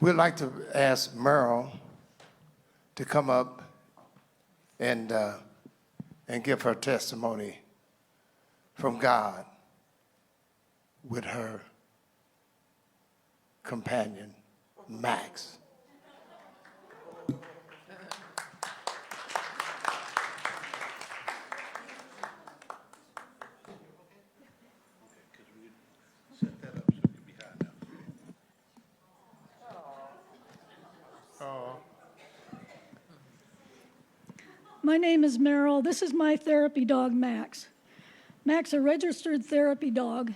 We'd like to ask Maryl to come up and give her testimony from God with her companion, Max. My name is Maryl. This is my therapy dog, Max. Max, a registered therapy dog.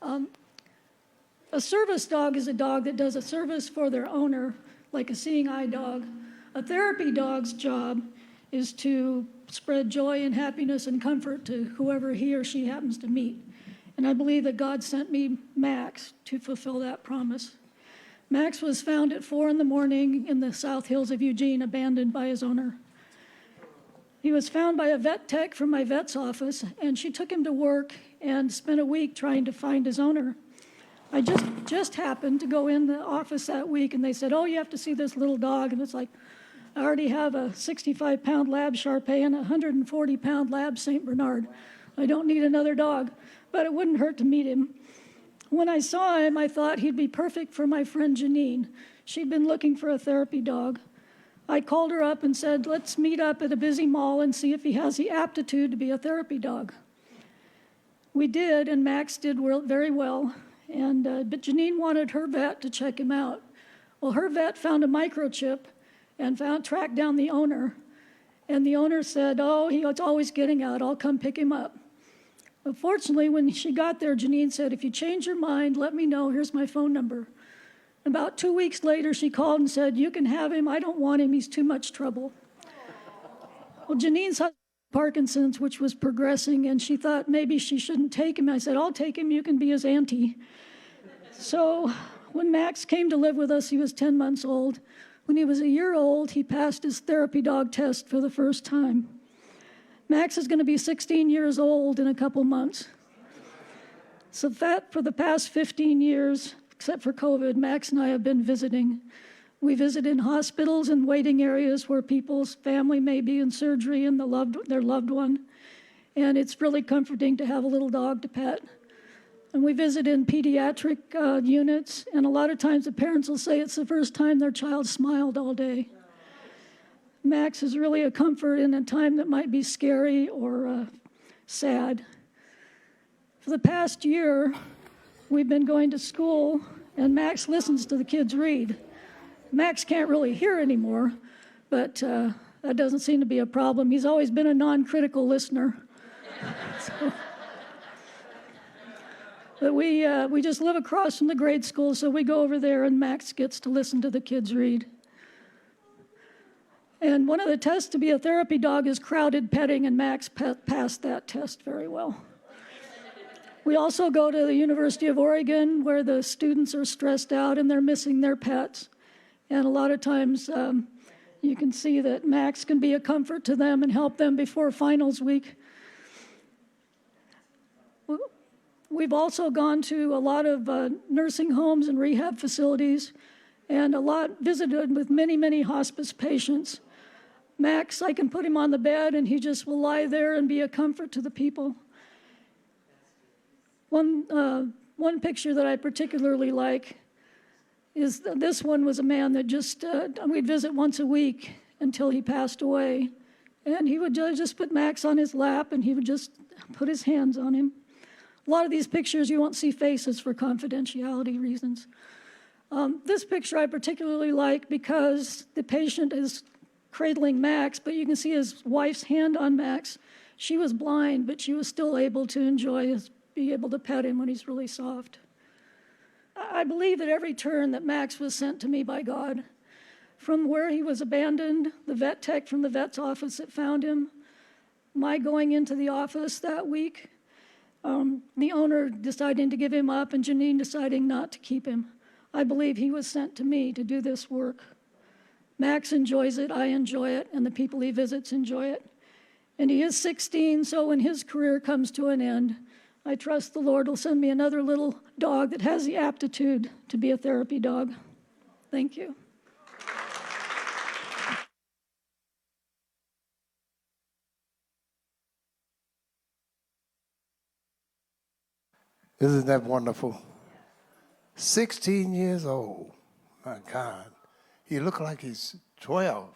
A service dog is a dog that does a service for their owner, like a seeing eye dog. A therapy dog's job is to spread joy and happiness and comfort to whoever he or she happens to meet. And I believe that God sent me Max to fulfill that promise. Max was found at 4 a.m. in the South Hills of Eugene, abandoned by his owner. He was found by a vet tech from my vet's office, and she took him to work and spent a week trying to find his owner. I just happened to go in the office that week, and they said, "Oh, you have to see this little dog." And it's like, I already have a 65-pound Lab Shar-Pei and a 140-pound Lab St. Bernard. I don't need another dog, but it wouldn't hurt to meet him. When I saw him, I thought he'd be perfect for my friend Janine. She'd been looking for a therapy dog. I called her up and said, "Let's meet up at a busy mall and see if he has the aptitude to be a therapy dog." We did, and Max did very well. But Janine wanted her vet to check him out. Well, her vet found a microchip and tracked down the owner. And the owner said, "Oh, it's always getting out. I'll come pick him up." Unfortunately, when she got there, Janine said, "If you change your mind, let me know. Here's my phone number." About 2 weeks later, she called and said, "You can have him. I don't want him. He's too much trouble." Well, Janine's husband had Parkinson's, which was progressing, and she thought maybe she shouldn't take him. I said, "I'll take him. You can be his auntie." So when Max came to live with us, he was 10 months old. When he was a year old, he passed his therapy dog test for the first time. Max is going to be 16 years old in a couple months. So that for the past 15 years, except for COVID, Max and I have been visiting. We visit in hospitals and waiting areas where people's family may be in surgery and their loved one. And it's really comforting to have a little dog to pet. And we visit in pediatric units, and a lot of times the parents will say it's the first time their child smiled all day. Max is really a comfort in a time that might be scary or sad. For the past year, we've been going to school, and Max listens to the kids read. Max can't really hear anymore, but that doesn't seem to be a problem. He's always been a non-critical listener. But we just live across from the grade school, so we go over there, and Max gets to listen to the kids read. And one of the tests to be a therapy dog is crowded petting, and Max passed that test very well. We also go to the University of Oregon, where the students are stressed out and they're missing their pets. And a lot of times you can see that Max can be a comfort to them and help them before finals week. We've also gone to a lot of nursing homes and rehab facilities, and visited with many, many hospice patients. Max, I can put him on the bed, and he just will lie there and be a comfort to the people. One picture that I particularly like is this one was a man that we'd visit once a week until he passed away. And he would just put Max on his lap, and he would just put his hands on him. A lot of these pictures, you won't see faces for confidentiality reasons. This picture I particularly like because the patient is cradling Max, but you can see his wife's hand on Max. She was blind, but she was still able to be able to pet him when he's really soft. I believe at every turn that Max was sent to me by God. From where he was abandoned, the vet tech from the vet's office that found him, my going into the office that week, the owner deciding to give him up, and Janine deciding not to keep him. I believe he was sent to me to do this work. Max enjoys it, I enjoy it, and the people he visits enjoy it. And he is 16, so when his career comes to an end, I trust the Lord will send me another little dog that has the aptitude to be a therapy dog. Thank you. Isn't that wonderful? 16 years old. My God. He looked like he's 12.